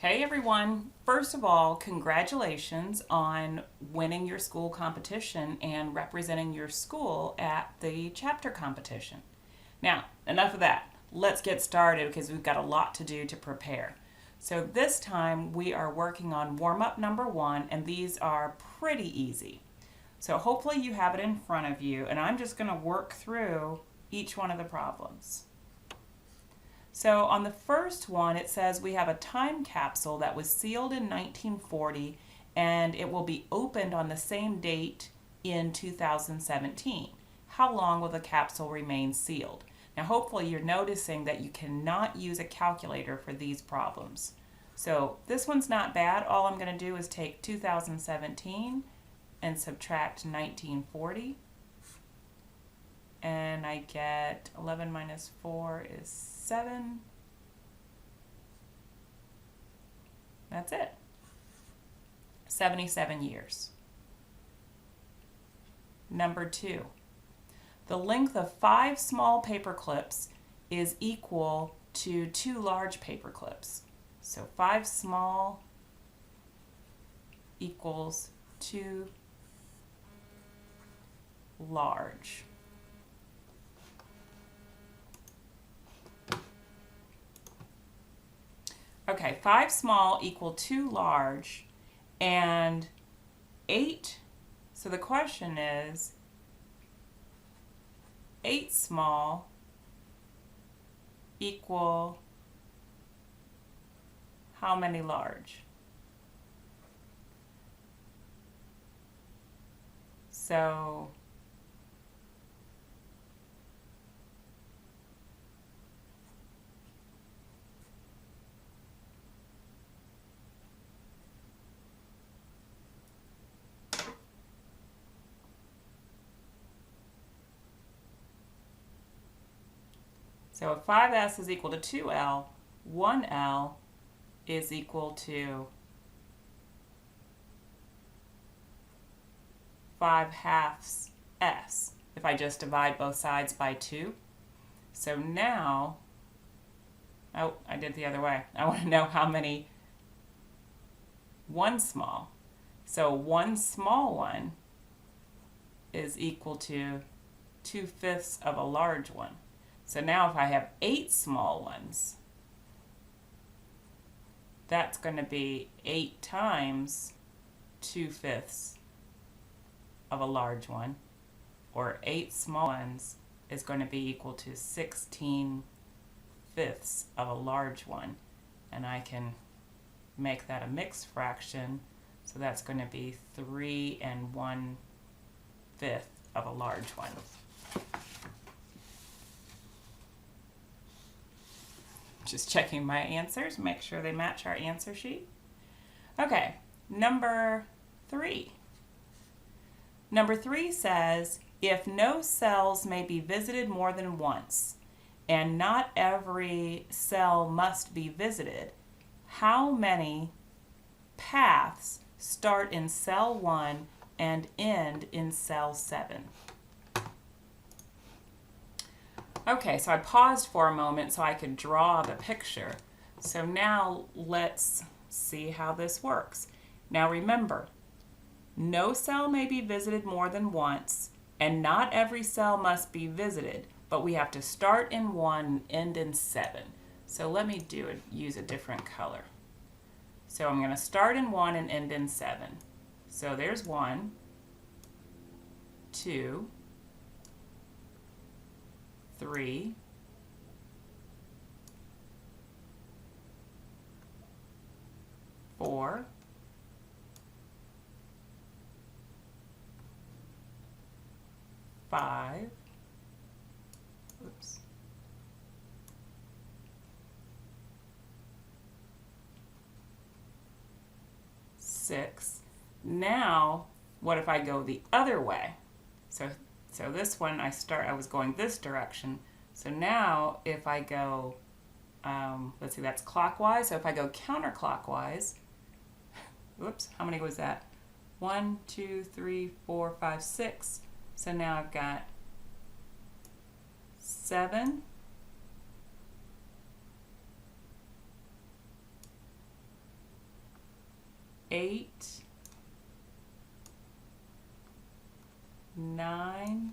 Hey everyone! First of all, congratulations on winning your school competition and representing your school at the chapter competition. Now, enough of that. Let's get started because we've got a lot to do to prepare. So this time we are working on warm-up number 1, and these are pretty easy. So hopefully you have it in front of you, and I'm just going to work through each one of the problems. So on the first one, it says we have a time capsule that was sealed in 1940 and it will be opened on the same date in 2017. How long will the capsule remain sealed? Now hopefully you're noticing that you cannot use a calculator for these problems. So this one's not bad. All I'm going to do is take 2017 and subtract 1940. And I get 11 minus 4 is 7. That's it. 77 years. Number 2. The length of 5 small paper clips is equal to 2 large paper clips. So 5 small equals 2 large. Okay, 5 small equal 2 large, and 8, so the question is 8 small equal how many large? So if 5s is equal to 2l, 1l is equal to 5/2 s, if I just divide both sides by 2. So now, oh, I did the other way. I want to know how many 1 small. So 1 small one is equal to 2/5 of a large one. So now if I have 8 small ones, that's going to be 8 times 2/5 of a large one, or 8 small ones is going to be equal to 16/5 of a large one. And I can make that a mixed fraction, so that's going to be 3 1/5 of a large one. Just checking my answers, make sure they match our answer sheet. Okay, number 3. Number 3 says, if no cells may be visited more than once, and not every cell must be visited, how many paths start in cell 1 and end in cell 7? Okay, so I paused for a moment so I could draw the picture. So now let's see how this works. Now remember, no cell may be visited more than once, and not every cell must be visited, but we have to start in 1 and end in 7. So let me use a different color. So I'm going to start in 1 and end in 7. So there's 1, 2, 3, 4, 5, oops, 6. Now, what if I go the other way? So this one I was going this direction. So now if I go, let's see, that's clockwise. So if I go counterclockwise, whoops, how many was that? 1, 2, 3, 4, 5, 6. So now I've got 7, 8, 9,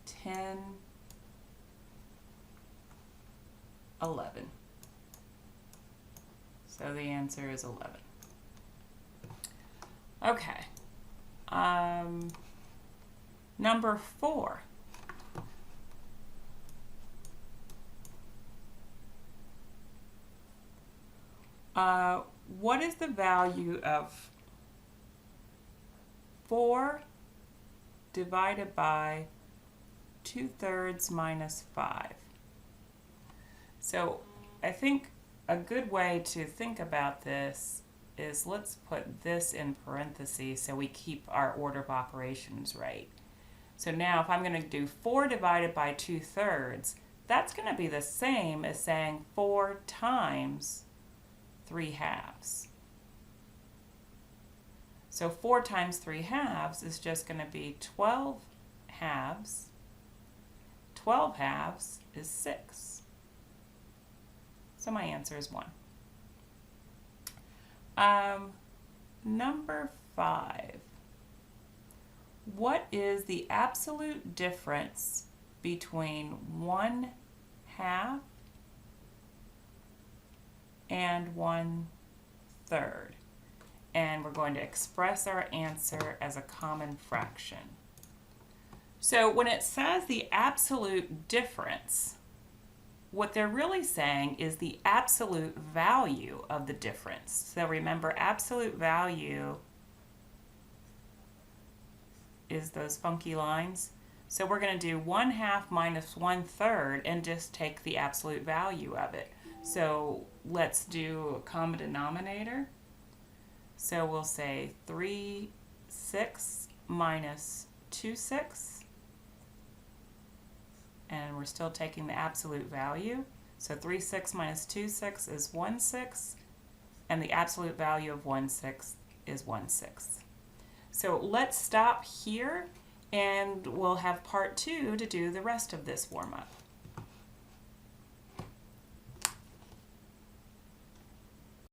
10, 11. So the answer is 11. Okay. Number 4. What is the value of 4 divided by 2/3 minus 5? So I think a good way to think about this is, let's put this in parentheses so we keep our order of operations right. So now if I'm going to do 4 divided by 2/3, that's going to be the same as saying 4 times 3/2. So 4 times 3/2 is just going to be 12 halves. 12 halves is 6. So my answer is 1. Number 5. What is the absolute difference between 1/2 and 1/3? And we're going to express our answer as a common fraction. So when it says the absolute difference, what they're really saying is the absolute value of the difference. So remember, absolute value is those funky lines. So we're going to do 1/2 minus 1/3 and just take the absolute value of it. So let's do a common denominator. So we'll say 3/6 minus 2/6. And we're still taking the absolute value. So 3/6 minus 2/6 is 1/6. And the absolute value of 1/6 is 1/6. So let's stop here and we'll have part 2 to do the rest of this warm-up.